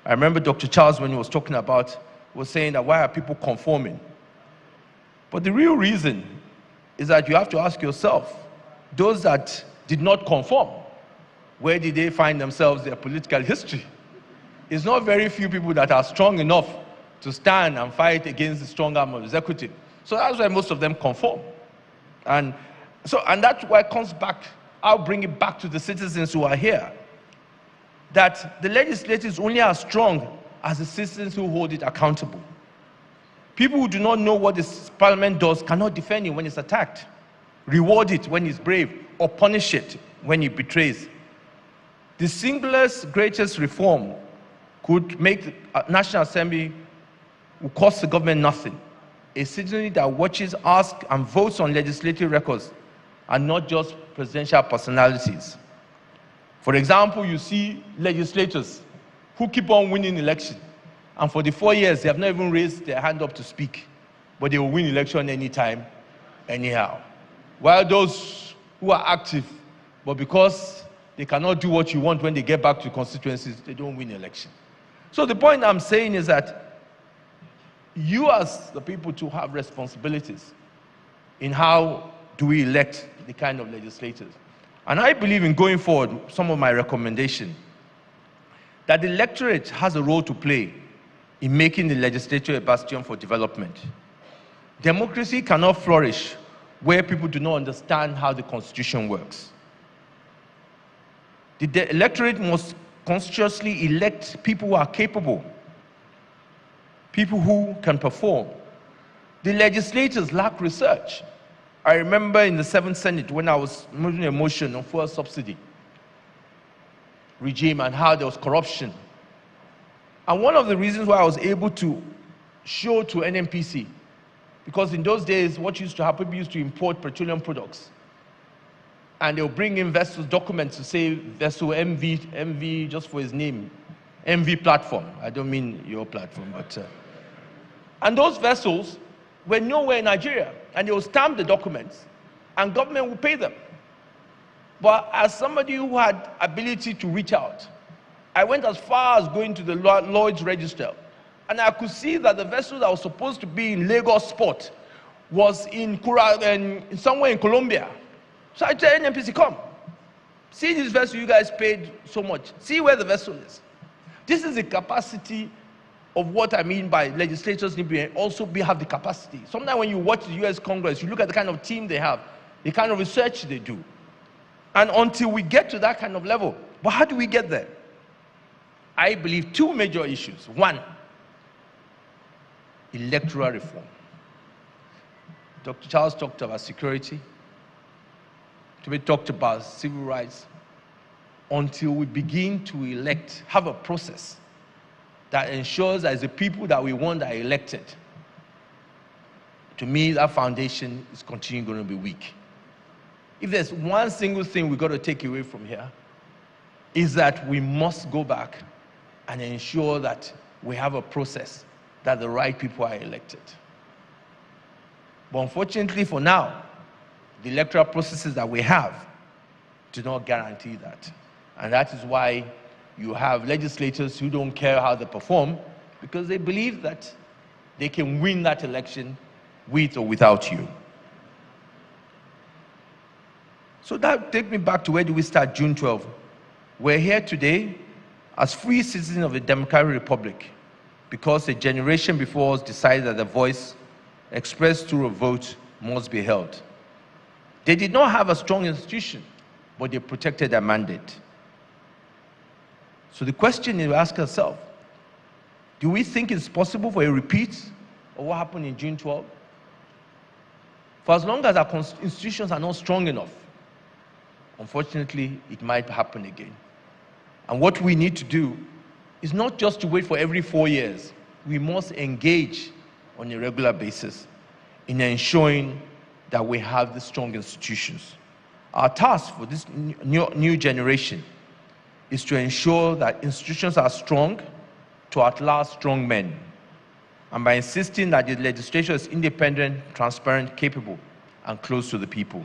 I remember Dr. Charles, when he was talking about, was saying that why are people conforming? But the real reason is that you have to ask yourself, those that did not conform, where did they find themselves, their political history? It's not very few people that are strong enough to stand and fight against the strong arm of the executive. So that's why most of them conform. And that's why it comes back, I'll bring it back to the citizens who are here, that the legislature is only as strong as the citizens who hold it accountable. People who do not know what this parliament does cannot defend it when it's attacked, reward it when it's brave, or punish it when it betrays. The singlest greatest reform could make the National Assembly, will cost the government nothing. A citizenry that watches, asks, and votes on legislative records, and not just presidential personalities. For example, you see legislators who keep on winning elections, and for the 4 years, they have not even raised their hand up to speak, but they will win election anytime, anyhow. While those who are active, but because they cannot do what you want when they get back to constituencies, they don't win election. So the point I'm saying is that you as the people to have responsibilities in how do we elect the kind of legislators. And I believe in going forward, some of my recommendation, that the electorate has a role to play in making the legislature a bastion for development. Democracy cannot flourish where people do not understand how the constitution works. The electorate must consciously elect people who are capable, people who can perform. The legislators lack research. I remember in the 7th Senate when I was moving a motion on fuel subsidy regime and how there was corruption. And one of the reasons why I was able to show to NNPC, because in those days, what used to happen, people used to import petroleum products. And they'll bring in vessels, documents to say vessel MV, just for his name, MV platform. I don't mean your platform, but... and those vessels were nowhere in Nigeria, and they will stamp the documents, and government will pay them. But as somebody who had ability to reach out, I went as far as going to the Lloyd's Register, and I could see that the vessel that was supposed to be in Lagos port was in somewhere in Colombia. So I tell NNPC, come, see this vessel you guys paid so much. See where the vessel is. This is the capacity of what I mean by legislators need to also have the capacity. Sometimes when you watch the US Congress, you look at the kind of team they have, the kind of research they do. And until we get to that kind of level, but how do we get there? I believe 2 major issues. 1, electoral reform. Dr. Charles talked about security. We talked about civil rights. Until we begin to elect, have a process that ensures that the people that we want are elected, to me, that foundation is continuing going to be weak. If there's one single thing we've got to take away from here, is that we must go back and ensure that we have a process that the right people are elected. But unfortunately for now, the electoral processes that we have do not guarantee that. And that is why you have legislators who don't care how they perform, because they believe that they can win that election with or without you. So that takes me back to where do we start June 12th. We're here today as free citizens of a democratic republic because a generation before us decided that the voice expressed through a vote must be held. They did not have a strong institution, but they protected their mandate. So the question is, we ask ourselves, do we think it's possible for a repeat of what happened in June 12? For as long as our institutions are not strong enough, unfortunately, it might happen again. And what we need to do is not just to wait for every 4 years. We must engage on a regular basis in ensuring that we have the strong institutions. Our task for this new generation is to ensure that institutions are strong to outlast strong men, and by insisting that the legislature is independent, transparent, capable, and close to the people.